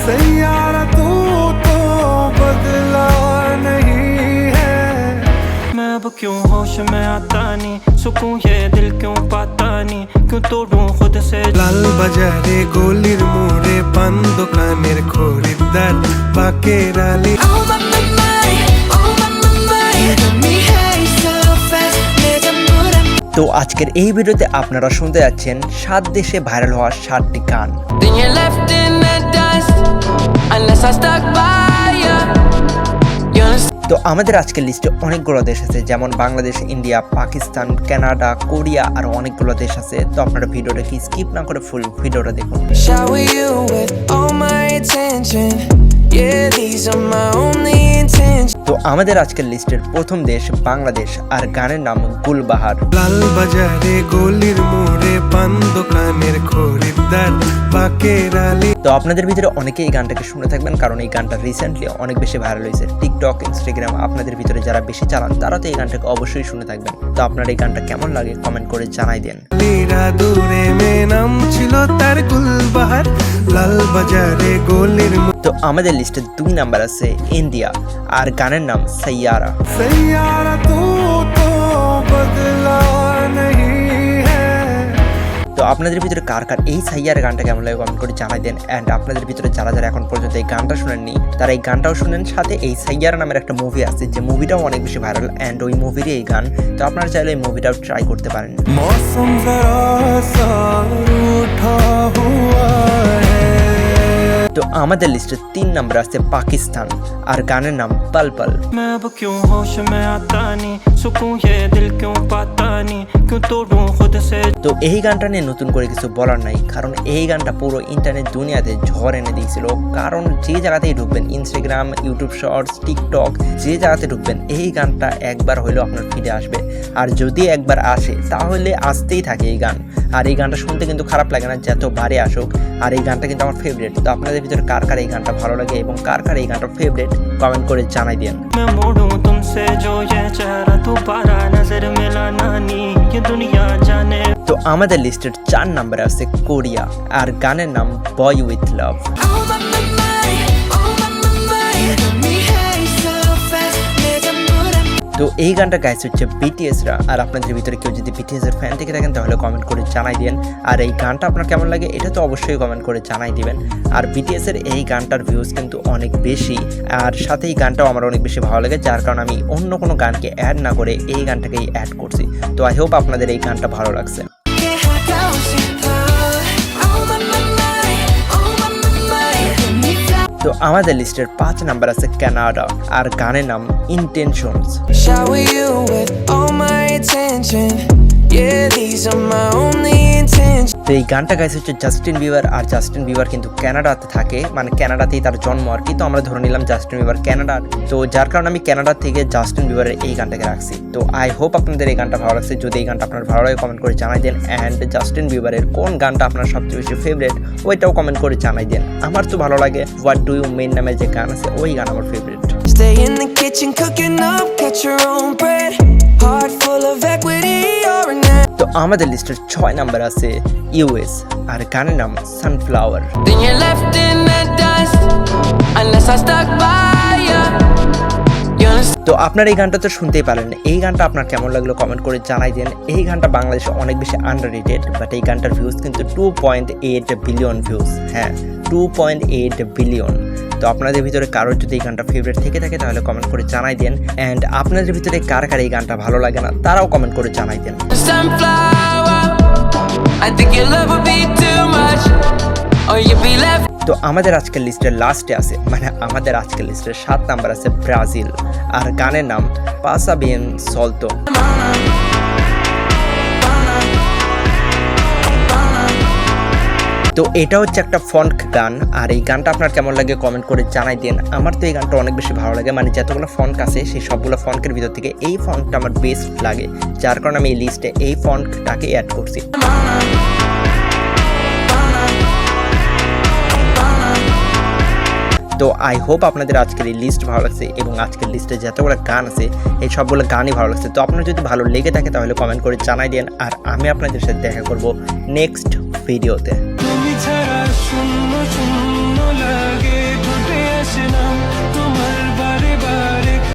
सैयारा तू तो बदला नहीं है। मैं अब क्यों होश में आता नहीं, सुकून ये दिल क्यों पाता नहीं, क्यों तोड़ूं खुद से। लाल बाजारे गलिर मोड़े पान দোকানের খরিদ্দার বাকের আলী। তো আজকের এই ভিডিওতে আপনারা শুনতে যাচ্ছেন 7 দেশে ভাইরাল হওয়া 7টি গান। তো আমাদের আজকের লিস্টে অনেকগুলো দেশ আছে, যেমন Bangladesh, India, Pakistan, Canada, Korea আর অনেকগুলো দেশ আছে। তো আপনারা ভিডিওটা কি স্কিপ না করে ফুল ভিডিওটা দেখুন। তো আমাদের আজকের লিস্টের প্রথম দেশ বাংলাদেশ আর গানের নাম গুলবাহার। লাল বাজারে গলির মোড়ে পান দোকানের খরিদ্দার বাকের আলী। তো আপনাদের ভিতরে অনেকে এই গানটাকে শুনে থাকবেন, কারণ এই গানটা রিসেন্টলি অনেক বেশি ভাইরাল হয়েছে। টিকটক, ইনস্টাগ্রাম আপনাদের ভিতরে যারা বেশি চালান তারা তো এই গানটাকে অবশ্যই শুনে থাকবেন। তো আপনার এই গানটা কেমন লাগে কমেন্ট করে জানাই দেন। নাম ছিল তার গুলবাহার, লাল বাজারে গলির। তো আমাদের লিস্টে 2 নাম্বার আছে ইন্ডিয়া আর গানের নাম সাইয়ারা। सैयारा तू तो बदला नहीं है। তো আপনাদের ভিতরে কার কার এই সাইয়ারা গানটা কেমন লাগে কমেন্ট করে জানাই দেন। অ্যান্ড আপনাদের ভিতরে যারা যারা এখন পর্যন্ত এই গানটা শুনেননি তারা এই গানটাও শুনেন। সাথে এই সাইয়ারা নামের একটা মুভি আছে, যে মুভিটাও অনেক বেশি ভাইরাল, অ্যান্ড ওই মুভিরই এই গান। তো আপনারা চাইলে এই মুভিটাও ট্রাই করতে পারেন। मौसम जरा सा रूठा हुआ है। তো আমাদের লিস্টে 3 নাম্বার আছে পাকিস্তান আর গানের নাম पल पल। मैं अब क्यों होश में आता नहीं, सुकून ये दिल क्यों पाता नहीं, क्यों तोड़ूं खुद से। তো এই গানটা নিয়ে নতুন করে কিছু বলার নাই, কারণ এই গানটা পুরো ইন্টারনেট দুনিয়াতে ঝড় এনে দিয়েছিল। কারণ যে জায়গাতেই ঢুকবেন, ইনস্টাগ্রাম, ইউটিউব শর্টস, টিকটক, যে জায়গাতে ঢুকবেন এই গানটা একবার হইলেও আপনার ফিরে আসবে। আর যদি একবার আসে তাহলে আসতেই থাকে এই গান। আর এই গানটা শুনতে কিন্তু খারাপ লাগে না, যতবারে আসুক। আর এই গানটা কিন্তু আমার ফেভারিট। তো আপনাদের ভিতরে কার কার এই গানটা ভালো লাগে এবং কার কার এই গানটা ফেভারিট কমেন্ট করে জানাই দেন। मैं मोड़ूं तुमसे जो ये चेहरा दोबारा नजर मिलाना नहीं, ये दुनिया जाने। তো আমাদের লিস্টের 4 নাম্বারে আছে কোরিয়া আর গানের নাম বয় উইথ লাভ। তো এই গানটা গাইছে হচ্ছে বিটিএসরা। আর আপনাদের ভিতরে কেউ যদি বিটিএস এর ফ্যান থেকে থাকেন তাহলে কমেন্ট করে জানাই দেন। আর এই গানটা আপনার কেমন লাগে এটা তো অবশ্যই কমেন্ট করে জানাই দিবেন। আর বিটিএস এর এই গানটার ভিউজ কিন্তু অনেক বেশি, আর সাথে এই গানটাও আমার অনেক বেশি ভালো লাগে, যার কারণে আমি অন্য কোনো গানকে অ্যাড না করে এই গানটাকেই অ্যাড করছি। তো আই হোপ আপনাদের এই গানটা ভালো লাগছে। তো আমাদের লিস্টের 5 নাম্বার আছে কানাডা আর গানের নাম ইন্টেনশনস। তো এই গানটা গাইছে হচ্ছে জাস্টিন বিবার। আর জাস্টিন বিবার কিন্তু কানাডাতে থাকে, মানে কানাডাতেই তার জন্ম আর কি। তো আমরা ধরে নিলাম জাস্টিন বিবার কানাডার, তো যার কারণে আমি কানাডা থেকে জাস্টিন বিবারের এই গানটাকে রাখছি। তো আই হোপ আপনাদের এই গানটা ভালো লাগছে। যদি এই গানটা আপনার ভালো লাগে কমেন্ট করে জানাই দেন। অ্যান্ড জাস্টিন বিবারের কোন গানটা আপনার সবচেয়ে বেশি ফেভারিট ওইটাও কমেন্ট করে জানাই দেন। আমার তো ভালো লাগে হোয়াট ডু ইউ মেন নামের যে গান আছে ওই গান আমার favourite. Stay in the kitchen cooking up, cut your own bread, heart full of equity, you're an asset. তো আমাদের লিস্টের 6 নাম্বার আছে ইউএস আর গানের নাম sunflower. Then you're left in the dust, unless I stuck by you. তো আপনার এই গানটা তো শুনতেই পারেন। এই গানটা আপনার কেমন লাগলো কমেন্ট করে জানাই দেন। এই গানটা বাংলাদেশে অনেক বেশি আন্ডাররেটেড, বাট এই গানটার ভিউজ কিন্তু 2.8 বিলিয়ন ভিউজ। হ্যাঁ, 2.8 বিলিয়ন। তো আপনাদের ভিতরে কারোর যদি এই গানটা ফেভারিট থেকে থাকে তাহলে কমেন্ট করে জানাই দেন। অ্যান্ড আপনাদের ভিতরে কার কার এই গানটা ভালো লাগে না তারাও কমেন্ট করে জানাই দেন। তো আমাদের আজকের লিস্টের লাস্টে আছে, মানে আমাদের আজকের লিস্টের 7 নাম্বার আছে ব্রাজিল আর গানের নাম পাসা বিয়েন সলতো। তো এটা হচ্ছে একটা ফন্ক গান। আর এই গানটা আপনার কেমন লাগে কমেন্ট করে জানাই দেন। আমার তো এই গানটা অনেক বেশি ভালো লাগে, মানে যতগুলো ফন্ক আছে সেই সবগুলো ফন্কের ভিতর থেকে এই ফন্কটা আমার বেস্ট লাগে, যার কারণে আমি এই লিস্টে এই ফন্কটাকে অ্যাড করছি। তো আই হোপ আপনাদের আজকের এই লিস্ট ভালো লাগছে এবং আজকের লিস্টে যতগুলো গান আছে এই সবগুলো গানই ভালো লাগছে। তো আপনার যদি ভালো লেগে থাকে তাহলে কমেন্ট করে জানাই দেন। আর আমি আপনাদের সাথে দেখা করব নেক্সট ভিডিওতে।